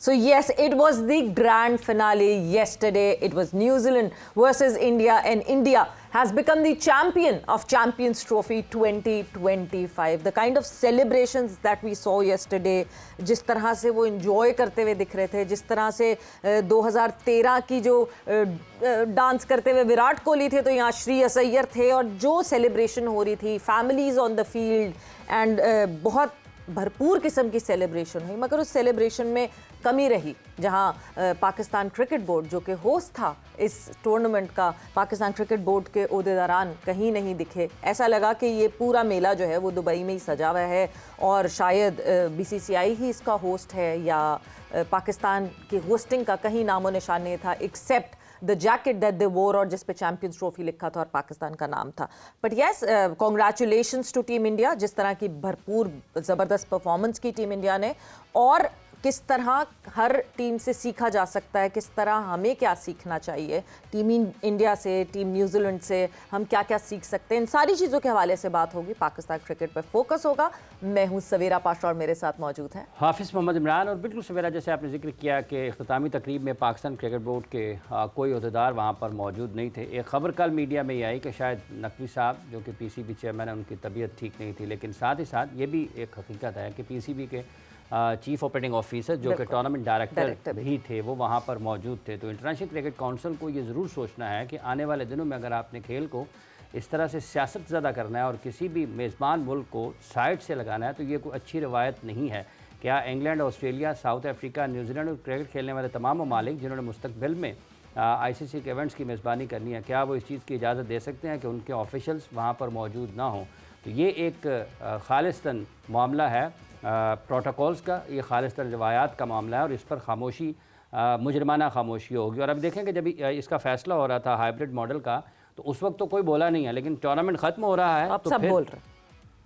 So yes, it was the grand finale yesterday. It was New Zealand versus India, and India has become the champion of Champions Trophy 2025. The kind of celebrations that we saw yesterday, जिस तरह से वो enjoy करते हुए दिख रहे थे, जिस तरह से 2013 की जो डांस करते हुए विराट कोहली थे, तो यहाँ श्रेयस अय्यर थे, और जो सेलिब्रेशन हो रही थी, families on the field, and बहुत भरपूर किस्म की सेलिब्रेशन हुई। मगर उस सेलिब्रेशन में कमी रही जहां पाकिस्तान क्रिकेट बोर्ड जो कि होस्ट था इस टूर्नामेंट का, पाकिस्तान क्रिकेट बोर्ड के ओहदेदारान कहीं नहीं दिखे। ऐसा लगा कि ये पूरा मेला जो है वो दुबई में ही सजा हुआ है और शायद बीसीसीआई ही इसका होस्ट है, या पाकिस्तान की होस्टिंग का कहीं नामो निशान नहीं था, except the jacket that they wore और जिस पे चैंपियंस ट्रॉफी लिखा था और पाकिस्तान का नाम था। But yes, congratulations to team India, जिस तरह की भरपूर ज़बरदस्त परफॉर्मेंस की टीम इंडिया ने, और किस तरह हर टीम से सीखा जा सकता है, किस तरह हमें क्या सीखना चाहिए टीम इंडिया से, टीम न्यूजीलैंड से, हम क्या क्या सीख सकते हैं, इन सारी चीज़ों के हवाले से बात होगी। पाकिस्तान क्रिकेट पर फोकस होगा। मैं हूं सवेरा पाशा और मेरे साथ मौजूद हैं हाफिज़ मोहम्मद इमरान। और बिल्कुल सवेरा, जैसे आपने जिक्र किया कि इख्तितामी तकरीब में पाकिस्तान क्रिकेट बोर्ड के कोई अहदेदार वहाँ पर मौजूद नहीं थे। एक ख़बर कल मीडिया में ये आई कि शायद नकवी साहब जो कि पीसीबी चेयरमैन है, उनकी तबीयत ठीक नहीं थी, लेकिन साथ ही साथ ये भी एक हकीकत है कि पीसीबी के चीफ ऑपरेटिंग ऑफिसर जो कि टूर्नामेंट डायरेक्टर भी थे, वो वहाँ पर मौजूद थे। तो इंटरनेशनल क्रिकेट काउंसिल को ये ज़रूर सोचना है कि आने वाले दिनों में अगर आपने खेल को इस तरह से सियासत ज़्यादा करना है और किसी भी मेज़बान मुल्क को साइड से लगाना है, तो ये कोई अच्छी रवायत नहीं है। क्या England, Australia, south Africa, New Zealand और क्रिकेट खेलने वाले तमाम ममालिक जिन्होंने मुस्तकबिल में ICC के इवेंट्स की मेज़बानी करनी है, क्या वो इस चीज़ की इजाज़त दे सकते हैं कि उनके ऑफिशल्स वहाँ पर मौजूद ना हों? तो ये एक खालिस्तन मामला है प्रोटोकॉल्स का, ये खालिस्तन रवायात का मामला है, और इस पर खामोशी, मुजरमाना खामोशी होगी। और अब देखें कि जब इसका फ़ैसला हो रहा था हाइब्रिड मॉडल का, तो उस वक्त तो कोई बोला नहीं है, लेकिन टूर्नामेंट ख़त्म हो रहा है तो सब बोल रहे हैं,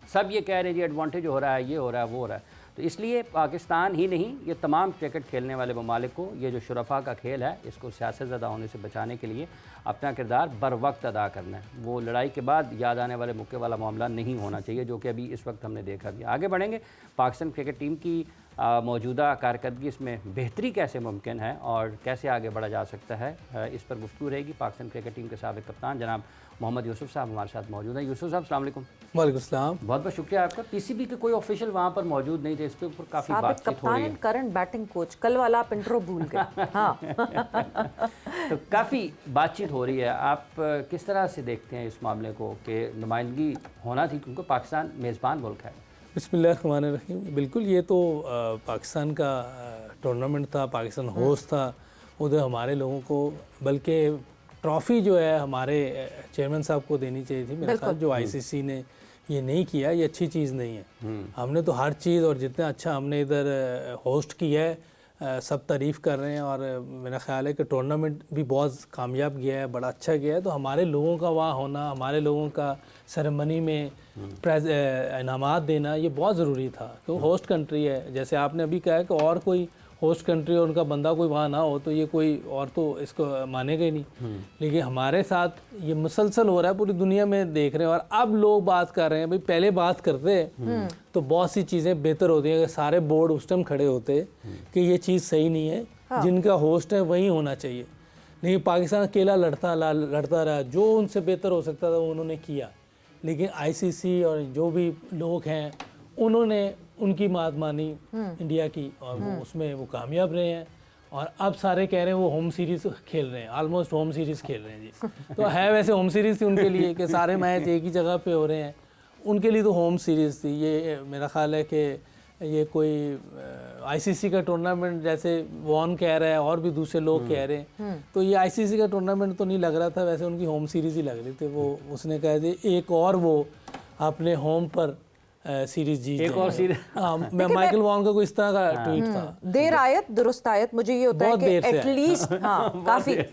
सब ये कह रहे हैं जी एडवांटेज हो रहा है, ये हो रहा है, वो हो रहा है। तो इसलिए पाकिस्तान ही नहीं, ये तमाम क्रिकेट खेलने वाले ममालिक को ये जो शुरफा का खेल है, इसको सियासत ज़्यादा होने से बचाने के लिए अपना किरदार बर वक्त अदा करना है। वो लड़ाई के बाद याद आने वाले मौके वाला मामला नहीं होना चाहिए, जो कि अभी इस वक्त हमने देखा भी। आगे बढ़ेंगे, पाकिस्तान क्रिकेट टीम की मौजूदा कारकर्दगी, इसमें बेहतरी कैसे मुमकिन है और कैसे आगे बढ़ा जा सकता है, इस पर गुफ्तगू रहेगी। पाकिस्तान क्रिकेट टीम के साबिक़ कप्तान जनाब मोहम्मद यूसुफ साहब हमारे साथ मौजूद हैं। यूसुफ साहब, अस्सलाम वालेकुम। वालेकुम सलाम। बहुत बहुत शुक्रिया आपका। पीसीबी के कोई ऑफिशियल वहाँ पर मौजूद नहीं थे, इस पे ऊपर काफ़ी बातचीत हो रही है। करंट बैटिंग कोच, कल वाला आप इंट्रो भूल गए। हाँ। तो काफ़ी बातचीत हो रही है। आप किस तरह से देखते हैं इस मामले को कि नुमाइंदगी होना थी, क्योंकि पाकिस्तान मेज़बान मुल्क है? बिस्मिल्लाहिर्रहमानिर्रहीम। बिल्कुल, ये तो पाकिस्तान का टूर्नामेंट था, पाकिस्तान होस्ट था, उधर हमारे लोगों को, बल्कि ट्रॉफ़ी जो है हमारे चेयरमैन साहब को देनी चाहिए थी। मेरे ख्याल जो ICC ने ये नहीं किया, ये अच्छी चीज़ नहीं है। हमने तो हर चीज़, और जितना अच्छा हमने इधर होस्ट किया है, सब तारीफ़ कर रहे हैं, और मेरा ख्याल है कि टूर्नामेंट भी बहुत कामयाब गया है, बड़ा अच्छा गया है। तो हमारे लोगों का वहाँ होना, हमारे लोगों का सेरेमनी में इनामात देना, ये बहुत ज़रूरी था, क्योंकि होस्ट कंट्री है। जैसे आपने अभी कहा कि और कोई होस्ट कंट्री और उनका बंदा कोई वहाँ ना हो तो ये कोई और तो इसको मानेगा ही नहीं। लेकिन हमारे साथ ये मुसलसल हो रहा है, पूरी दुनिया में देख रहे हैं, और अब लोग बात कर रहे हैं। भाई पहले बात करते तो बहुत सी चीज़ें बेहतर होती हैं, सारे बोर्ड उस टाइम खड़े होते कि ये चीज़ सही नहीं है, जिनका होस्ट है वही होना चाहिए। लेकिन पाकिस्तान अकेला लड़ता रहा, जो उनसे बेहतर हो सकता था वो उन्होंने किया। लेकिन ICC और जो भी लोग हैं, उन्होंने उनकी बात मानी इंडिया की, और वो उसमें वो कामयाब रहे हैं। और अब सारे कह रहे हैं वो होम सीरीज़ खेल रहे हैं, ऑलमोस्ट होम सीरीज़ खेल रहे हैं जी। तो है वैसे होम सीरीज़ थी उनके लिए कि सारे मैच एक ही जगह पे हो रहे हैं, उनके लिए तो होम सीरीज़ थी। ये मेरा ख्याल है कि ये कोई ICC का टूर्नामेंट, जैसे वॉन कह रहा है और भी दूसरे लोग कह रहे हैं, तो ये ICC का टूर्नामेंट तो नहीं लग रहा था, वैसे उनकी होम सीरीज़ ही लग रही थी। वो उसने कहा थी एक और वो अपने होम पर सीरीज जीत, एक और सीरीज। मैं माइकल वॉन का कोई इस तरह का ट्वीट था। देर आयत दुरुस्त आयत, मुझे ये होता है कि एटलीस्ट, हाँ,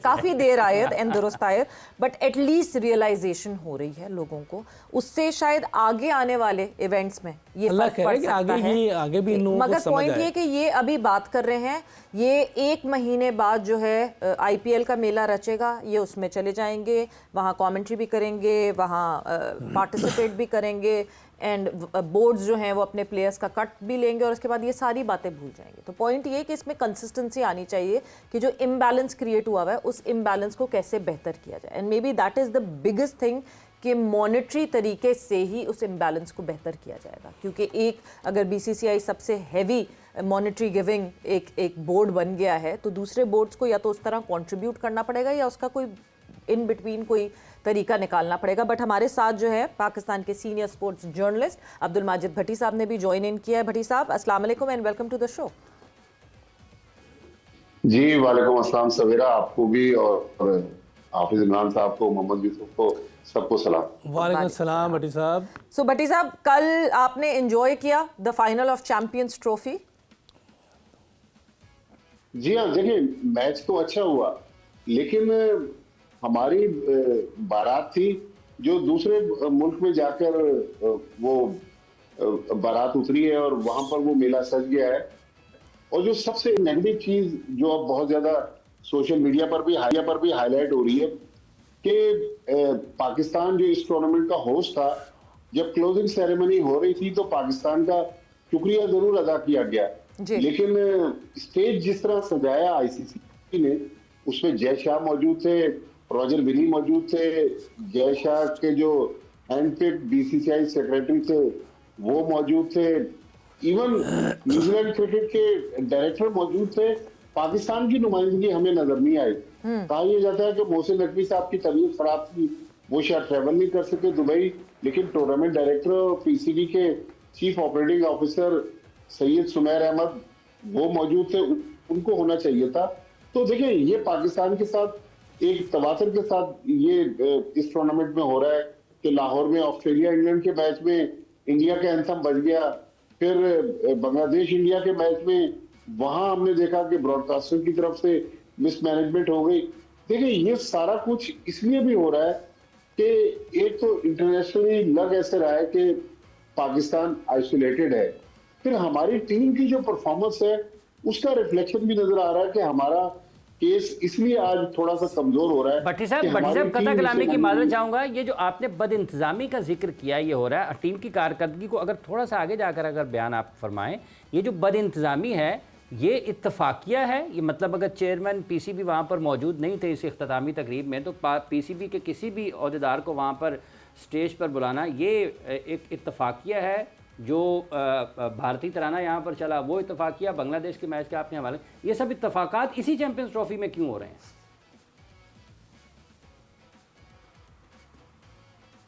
काफ़ी देर आयत एंड दुरुस्त आयत, बट एटलीस्ट रियलाइजेशन हो रही है लोगों को, उससे शायद आगे आने वाले इवेंट्स में ये फर्क पड़ सकता है। आगे भी मगर पॉइंट ये कि ये अभी बात कर रहे हैं, ये 1 महीने बाद जो है IPL का मेला रचेगा, ये उसमें चले जाएंगे, वहाँ कमेंट्री भी करेंगे, वहाँ पार्टिसिपेट भी करेंगे, एंड बोर्ड्स जो हैं वो अपने प्लेयर्स का कट भी लेंगे और उसके बाद ये सारी बातें भूल जाएंगे। तो पॉइंट ये कि इसमें कंसिस्टेंसी आनी चाहिए कि जो इम्बैलेंस क्रिएट हुआ हुआ है उस इम्बैलेंस को कैसे बेहतर किया जाए, and may be that is the biggest thing कि मॉनेटरी तरीके से ही उस इम्बैलेंस को बेहतर किया जाएगा। क्योंकि एक अगर बीसीसीआई सबसे हैवी मॉनेटरी गिविंग एक बोर्ड बन गया है तो दूसरे बोर्ड्स को या तो उस तरह कंट्रीब्यूट करना पड़ेगा या उसका कोई इन बिटवीन कोई तरीका निकालना पड़ेगा। बट हमारे साथ जो है पाकिस्तान के senior sports journalist Abdul Majid Bhatti साहब ने भी ज्वाइन इन किया है। भट्टी साहब, अस्सलाम वालेकुम and welcome to the show. जी वालेकुम अस्सलाम सवेरा, आपको भी और हाफिज इमरान साहब को, मोहम्मद यूसुफ को, सबको सलाम। वालेकुम सलाम भट्टी साहब। सो भट्टी साहब, कल आपने एंजॉय किया the final of Champions Trophy? जी हाँ, देखिए मैच तो अच्छा हुआ, लेकिन हमारी बारात थी जो दूसरे मुल्क में जाकर वो बारात उतरी है और वहां पर वो मेला सज गया है। और जो सबसे नेगेटिव चीज जो अब बहुत ज्यादा सोशल मीडिया पर भी हाईलाइट हो रही है कि पाकिस्तान जो इस टूर्नामेंट का होस्ट था, जब क्लोजिंग सेरेमनी हो रही थी तो पाकिस्तान का शुक्रिया जरूर अदा किया गया, लेकिन स्टेज जिस तरह सजाया आईसीसी ने, उसमें जय शाह मौजूद थे, रॉजर विली मौजूद थे, जय शाह के जो हैंडपिक बीसीसीआई सेक्रेटरी थे वो मौजूद थे, इवन न्यूजीलैंड क्रिकेट के डायरेक्टर मौजूद थे। पाकिस्तान की नुमाइंदगी हमें नजर नहीं आई। कहा यह जाता है कि मोहसिन नकवी साहब की तबीयत खराब थी, वो शायद ट्रेवल नहीं कर सके दुबई, लेकिन टूर्नामेंट डायरेक्टर और पीसीबी के chief operating officer Syed Sumair Ahmed वो मौजूद थे, उनको होना चाहिए था। तो देखिए ये पाकिस्तान के साथ एक तवातर के साथ ये इस टूर्नामेंट में हो रहा है कि लाहौर में ऑस्ट्रेलिया इंग्लैंड के मैच में इंडिया का एंथम बज गया, फिर बांग्लादेश इंडिया के मैच में वहां हमने देखा कि ब्रॉडकास्टर की तरफ से मिसमैनेजमेंट हो गई। देखिए ये सारा कुछ इसलिए भी हो रहा है कि एक तो इंटरनेशनली लग ऐसे रहा है कि पाकिस्तान आइसोलेटेड है, फिर हमारी टीम की जो परफॉर्मेंस है उसका रिफ्लेक्शन भी नजर आ रहा है कि हमारा केस इसलिए आज थोड़ा सा कमजोर हो रहा है। भट्टी साहब कथा कलामी की माजरत चाहूंगा, ये जो आपने बदइंतजामी का जिक्र किया ये हो रहा है, टीम की कारकर्दगी को अगर थोड़ा सा आगे जाकर अगर बयान आप फरमाएं, ये जो बदइंतजामी है ये इत्तफाकिया है, ये मतलब अगर चेयरमैन पीसीबी वहाँ पर मौजूद नहीं थे इस इख्तितामी तकरीब में तो पीसीबी के किसी भी अहदेदार को वहाँ पर स्टेज पर बुलाना ये एक इत्तफाकिया है। जो भारतीय तराना यहाँ पर चला वो इत्तफाकिया, बांग्लादेश के मैच के आपने हवाले, ये सब इत्तफाकात इसी चैंपियंस ट्रॉफी में क्यों हो रहे हैं?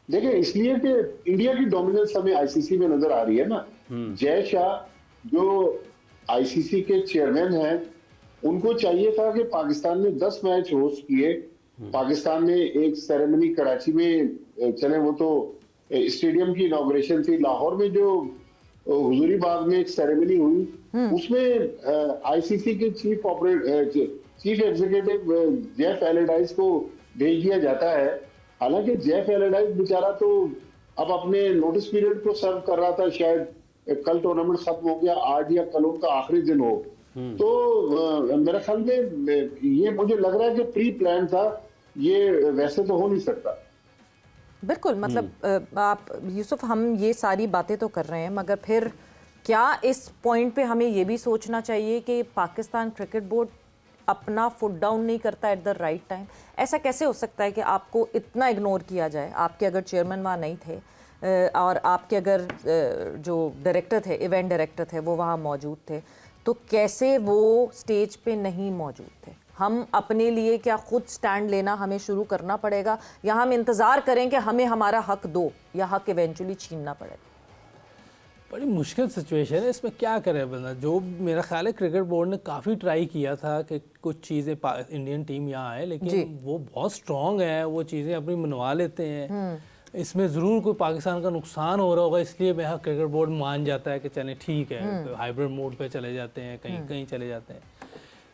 देखिए इसलिए कि इंडिया की डोमिनेंस हमें आईसीसी में नजर आ रही है ना। जय शाह जो आईसीसी के चेयरमैन हैं, उनको चाहिए था कि पाकिस्तान ने 10 मैच होस्ट किए। पाकिस्तान में एक सेरेमनी कराची में चले, वो तो स्टेडियम की इनॉग्रेशन थी। लाहौर में जो हुजूरी बाग में एक सेरेमनी हुई, उसमें आईसीसी के चीफ एग्जीक्यूटिव जेफ एलेडाइस को भेज दिया जाता है। हालांकि जेफ एलेडाइस बेचारा तो अब अपने नोटिस पीरियड को सर्व कर रहा था, शायद कल टूर्नामेंट खत्म हो गया, आज या कल उनका आखिरी दिन हो। तो मेरे ख्याल में ये मुझे लग रहा है कि प्री प्लान था, ये वैसे तो हो नहीं सकता। बिल्कुल, मतलब आप यूसुफ, हम ये सारी बातें तो कर रहे हैं, मगर फिर क्या इस पॉइंट पे हमें ये भी सोचना चाहिए कि पाकिस्तान क्रिकेट बोर्ड अपना फुट डाउन नहीं करता एट द राइट टाइम? ऐसा कैसे हो सकता है कि आपको इतना इग्नोर किया जाए? आपके अगर चेयरमैन वहाँ नहीं थे और आपके अगर जो डायरेक्टर थे, इवेंट डायरेक्टर थे, वो वहाँ मौजूद थे, तो कैसे वो स्टेज पे नहीं मौजूद थे? हम अपने लिए क्या खुद स्टैंड लेना हमें शुरू करना पड़ेगा, या हम इंतज़ार करें कि हमें हमारा हक दो, या हक इवेंचुअली छीनना पड़ेगा? बड़ी मुश्किल सिचुएशन है, इसमें क्या करे बंदा। जो मेरा ख्याल है क्रिकेट बोर्ड ने काफ़ी ट्राई किया था कि कुछ चीज़ें इंडियन टीम यहाँ आए, लेकिन वो बहुत स्ट्रॉन्ग है, वो चीज़ें अपनी मनवा लेते हैं। इसमें ज़रूर कोई पाकिस्तान का नुकसान हो रहा होगा, इसलिए मेरा क्रिकेट बोर्ड मान जाता है कि चलें ठीक है, हाइब्रिड मोड पे चले जाते हैं, कहीं कहीं चले जाते हैं।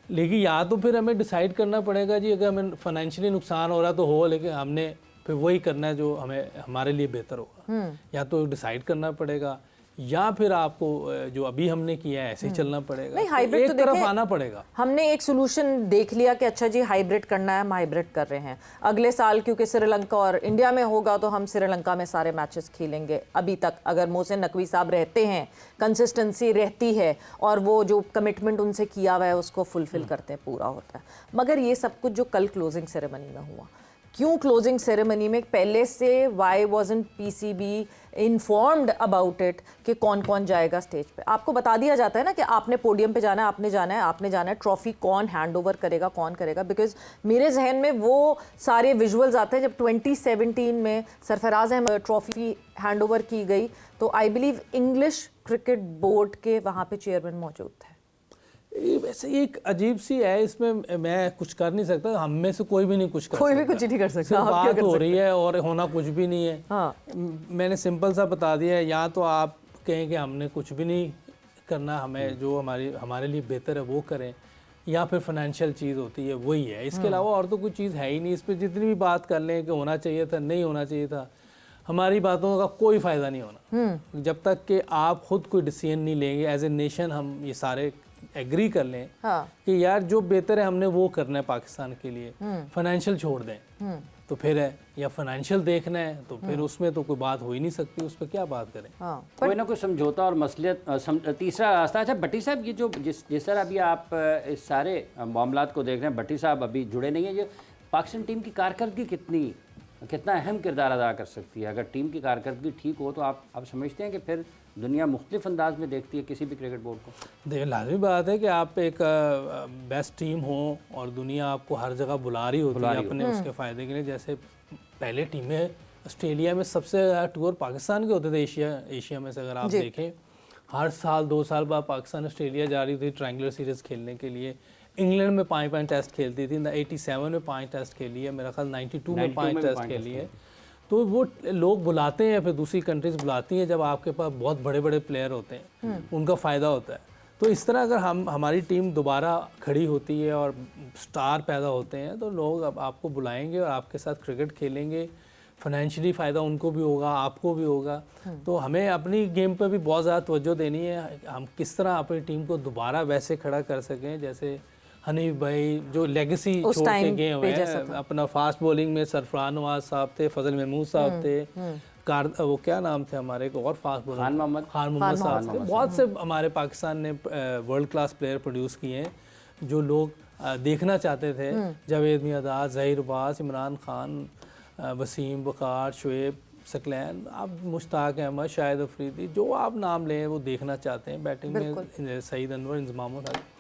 लेकिन या तो फिर हमें डिसाइड करना पड़ेगा जी, अगर हमें फाइनेंशियली नुकसान हो रहा तो हो, लेकिन हमने फिर वही करना है जो हमें हमारे लिए बेहतर होगा। या तो डिसाइड करना पड़ेगा, या फिर आपको जो अभी हमने किया है ऐसे ही चलना पड़ेगा। नहीं, तो हाइब्रिड एक तो तरफ देखिए, आना पड़ेगा। हमने एक सोल्यूशन देख लिया कि अच्छा जी हाइब्रिड करना है, हम हाइब्रिड कर रहे हैं। अगले साल क्योंकि श्रीलंका और इंडिया में होगा तो हम श्रीलंका में सारे मैचेस खेलेंगे। अभी तक अगर मोहसिन नकवी साहब रहते हैं, कंसिस्टेंसी रहती है और वो जो कमिटमेंट उनसे किया हुआ है उसको फुलफिल करते हैं, पूरा होता है। मगर ये सब कुछ जो कल क्लोजिंग सेरेमनी में हुआ, क्यों क्लोजिंग सेरेमनी में पहले से why wasn't PCB informed about it कि कौन कौन जाएगा स्टेज पे? आपको बता दिया जाता है ना कि आपने पोडियम पे जाना है, आपने जाना है, आपने जाना है। ट्रॉफी कौन हैंड ओवर करेगा, कौन करेगा? बिकॉज मेरे जहन में वो सारे विजुअल्स आते हैं जब 2017 में Sarfaraz Ahmed trophy hand over की गई तो I believe English cricket board के वहाँ पे चेयरमैन मौजूद थे। ये वैसे एक अजीब सी है, इसमें मैं कुछ कर नहीं सकता, हम में से कोई भी नहीं कुछ कर कोई सकता। भी कुछ नहीं कर सकता, सिर्फ आप क्या बात कर हो सकते रही है और होना कुछ भी नहीं है। हाँ। मैंने सिंपल सा बता दिया है, या तो आप कहें कि हमने कुछ भी नहीं करना, हमें जो हमारे लिए बेहतर है वो करें, या फिर फाइनेंशियल चीज़ होती है वही है। इसके अलावा और तो कोई चीज़ है ही नहीं। इस पर जितनी भी बात कर लें कि होना चाहिए था, नहीं होना चाहिए था, हमारी बातों का कोई फ़ायदा नहीं होना जब तक कि आप खुद कोई डिसीजन नहीं लेंगे। एज ए नेशन हम ये सारे एग्री कर लें हाँ। कि यार जो बेहतर है हमने वो करना है पाकिस्तान के लिए, फाइनेंशियल छोड़ दें तो फिर है, या फाइनेंशियल देखना है तो फिर उसमें तो कोई बात हो ही नहीं सकती, उस पर क्या बात करें। हाँ। कोई ना कोई समझौता और मसलियत तीसरा रास्ता। अच्छा भट्टी साहब, ये जो जिस तरह अभी आप इस सारे मामलात को देख रहे हैं, भट्टी साहब अभी जुड़े नहीं हैं, ये पाकिस्तान टीम की कारकर्दगी कितना अहम किरदार अदा कर सकती है? अगर टीम की कारकर्दगी ठीक हो तो आप समझते हैं कि फिर दुनिया मुख्तलिफ अंदाज में देखती है किसी भी क्रिकेट बोर्ड को? देखिए, लाजमी बात है कि आप एक बेस्ट टीम हो और दुनिया आपको हर जगह बुला रही होती है अपने उसके फ़ायदे के लिए। जैसे पहले टीमें ऑस्ट्रेलिया में सबसे ज़्यादा टूर पाकिस्तान के होते थे, एशिया में से अगर आप देखें, हर साल 2 साल बाद पाकिस्तान ऑस्ट्रेलिया जा रही थी ट्रायंगुलर सीरीज़ खेलने के लिए। इंग्लैंड में 5 टेस्ट खेलती थी, 87 में 5 टेस्ट खेली है, मेरा ख्याल 92 में 5 टेस्ट खेली है। तो वो लोग बुलाते हैं, फिर दूसरी कंट्रीज बुलाती हैं जब आपके पास बहुत बड़े बड़े प्लेयर होते हैं, उनका फ़ायदा होता है। तो इस तरह अगर हमारी टीम दोबारा खड़ी होती है और स्टार पैदा होते हैं तो लोग अब आपको बुलाएंगे और आपके साथ क्रिकेट खेलेंगे। फाइनेंशियली फ़ायदा उनको भी होगा, आपको भी होगा। तो हमें अपनी गेम पर भी बहुत ज़्यादा तवज्जो देनी है, हम किस तरह अपनी टीम को दोबारा वैसे खड़ा कर सकें जैसे हनीफ भाई जो लेगेसी छोड़ के गए हुए हैं। अपना फास्ट बॉलिंग में सरफराज नवाज साहब थे, फजल महमूद साहब थे, वो क्या नाम थे हमारे को और फास्ट बॉलर, खान मोहम्मद साहब थे। बहुत से हमारे पाकिस्तान ने वर्ल्ड क्लास प्लेयर प्रोड्यूस किए हैं जो लोग देखना चाहते थे। जावेद मियादाद, ज़हीर अब्बास, इमरान खान, वसीम, वक़ार, शुएब, सकलैन, आप मुश्ताक अहमद, शाहिद अफरीदी, जो आप नाम लें वो देखना चाहते हैं। बैटिंग में सईद अनवर, इंज़माम अली।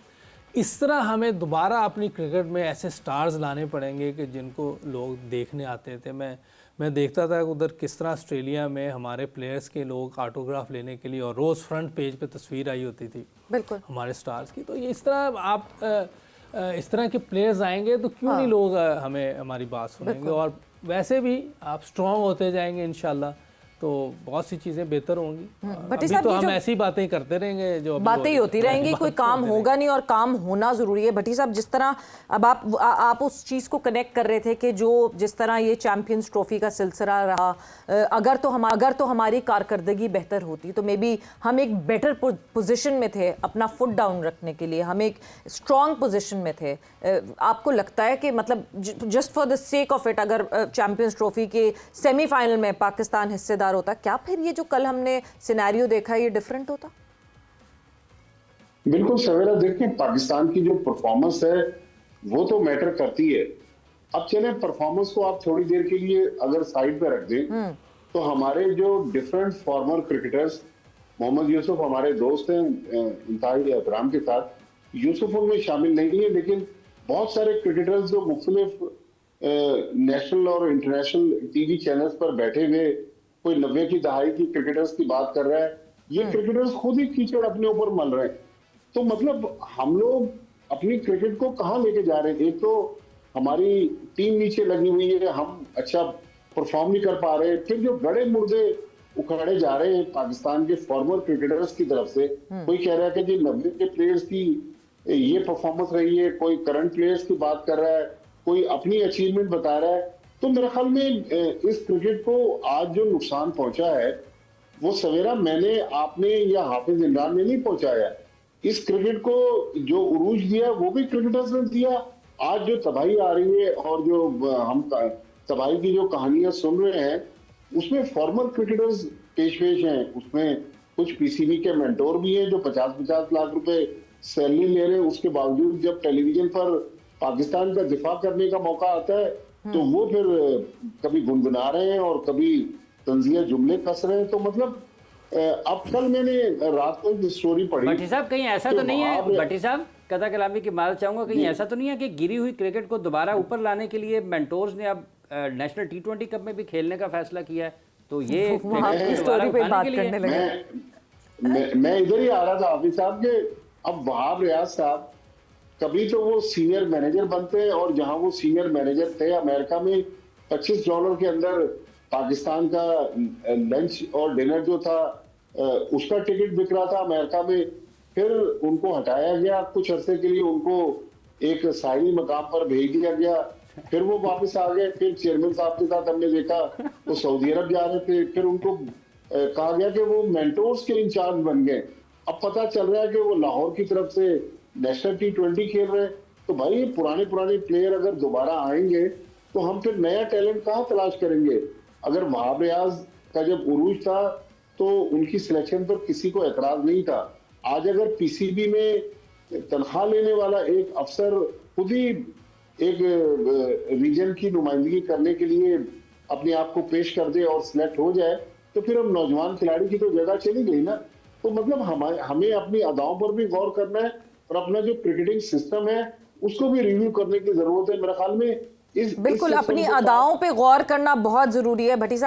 इस तरह हमें दोबारा अपनी क्रिकेट में ऐसे स्टार्स लाने पड़ेंगे कि जिनको लोग देखने आते थे। मैं देखता था उधर किस तरह ऑस्ट्रेलिया में हमारे प्लेयर्स के लोग ऑटोग्राफ लेने के लिए और रोज़ फ्रंट पेज पे तस्वीर आई होती थी बिल्कुल हमारे स्टार्स की। तो ये इस तरह आप इस तरह के प्लेयर्स आएंगे तो क्यों नहीं लोग हमें हमारी बात सुनेंगे। और वैसे भी आप स्ट्रॉन्ग होते जाएंगे इंशाल्लाह तो बहुत सी चीज़ें बेहतर होंगी। अभी तो हम ऐसी बातें करते रहेंगे, जो बातें ही होती रहेंगी, कोई काम होगा नहीं और काम होना ज़रूरी है। भट्टी साहब, जिस तरह अब आप उस चीज़ को कनेक्ट कर रहे थे कि जो जिस तरह ये चैम्पियंस ट्रॉफी का सिलसिला रहा, अगर तो हमारी कारकर्दगी बेहतर होती तो मे बी हम एक बेटर पोजीशन में थे अपना फुट डाउन रखने के लिए, हम एक स्ट्रॉन्ग पोजीशन में थे। आपको लगता है कि मतलब just for the sake of it अगर चैम्पियंस ट्रॉफी के सेमीफाइनल में पाकिस्तान हिस्सेदार होता, क्या फिर ये जो कल हमने सिनेरियो देखा ये डिफरेंट होता? बिल्कुल सवेरा, देखिए पाकिस्तान की जो परफॉर्मेंस है वो तो मैटर करती है। अब चले परफॉर्मेंस को आप थोड़ी देर के लिए अगर साइड पे रख दें तो हमारे जो different former cricketers, Mohammad Yousuf हमारे दोस्त हैं इंतहाई एहतराम के साथ, यूसुफ उनमें शामिल नहीं है, लेकिन बहुत सारे क्रिकेटर्स जो मुख्तलिफ नेशनल और इंटरनेशनल टीवी चैनल्स पर बैठे हुए कोई 90 की दहाई की क्रिकेटर्स की बात कर रहा है, ये क्रिकेटर्स खुद ही कीचड़ अपने ऊपर मल रहे हैं। तो मतलब हम लोग अपनी क्रिकेट को कहाँ लेके जा रहे हैं? एक तो हमारी टीम नीचे लगी हुई है, हम अच्छा परफॉर्म नहीं कर पा रहे, फिर जो बड़े मुर्दे उखाड़े जा रहे हैं पाकिस्तान के फॉर्मर क्रिकेटर्स की तरफ से। कोई कह रहा है कि जी 90 के प्लेयर्स की ये परफॉर्मेंस रही है, कोई करंट प्लेयर्स की बात कर रहा है, कोई अपनी अचीवमेंट बता रहा है। तो मेरे ख्याल में इस क्रिकेट को आज जो नुकसान पहुंचा है वो सवेरा मैंने, आपने या हाफिज इमरान ने नहीं पहुंचाया। इस क्रिकेट को जो उरूज दिया वो भी क्रिकेटर्स ने दिया। आज जो तबाही आ रही है और जो हम तबाही की जो कहानियां सुन रहे हैं, उसमें फॉर्मर क्रिकेटर्स पेश हैं। उसमें कुछ पीसीबी के मेंटोर भी हैं जो 50-50 लाख रुपए सैलरी ले रहे हैं। उसके बावजूद जब टेलीविजन पर पाकिस्तान का दिफा करने का मौका आता है तो वो फिर कभी गुनगुना रहे हैं और कभी तंजिया जुमले कस रहे हैं। तो मतलब अब कल मैंने रात को एक स्टोरी पढ़ी। भट्टी साहब कहीं ऐसा तो नहीं है, भट्टी साहब कथा कलामी की मार चाहूंगा, कहीं ऐसा तो नहीं है कि गिरी हुई क्रिकेट को दोबारा ऊपर लाने के लिए मेंटोर्स ने अब नेशनल T20 कप में भी खेलने का फैसला किया है, तो ये वहाँ की स्टोरी पे बात करने लगे। मैं इधर ही आ रहा था हाफिज साहब के, अब वहाब रियाज साहब कभी तो वो सीनियर मैनेजर बनते हैं और जहां वो सीनियर मैनेजर थे अमेरिका में $25 के अंदर पाकिस्तान का लंच और डिनर जो था उसका टिकट बिक रहा था अमेरिका में। फिर उनको हटाया गया, कुछ अरसे के लिए उनको एक साहिली मकाम पर भेज दिया गया, फिर वो वापस आ गए। फिर चेयरमैन साहब के साथ हमने देखा वो सऊदी अरब जा रहे थे, फिर उनको कहा गया कि वो मेंटोर्स के इंचार्ज बन गए। अब पता चल रहा है कि वो लाहौर की तरफ से नेशनल T20 खेल रहे हैं। तो भाई पुराने प्लेयर अगर दोबारा आएंगे तो हम फिर नया टैलेंट कहाँ तलाश करेंगे। अगर वहाब रियाज का जब उरूज था तो उनकी सिलेक्शन पर किसी को एतराज नहीं था। आज अगर पीसीबी में तनख्वाह लेने वाला एक अफसर खुद ही एक रीजन की नुमाइंदगी करने के लिए अपने आप को पेश कर दे और सिलेक्ट हो जाए तो फिर हम नौजवान खिलाड़ी की तो जगह चली गई ना। तो मतलब हमें अपनी अदाओं पर भी गौर करना है और अपना जो क्रिकेटिंग सिस्टम है उसको भी रिव्यू करने की जरूरत है मेरे ख्याल में। बिल्कुल अपनी अदाओं पे गौर करना बहुत जरूरी है। भट्टी साहब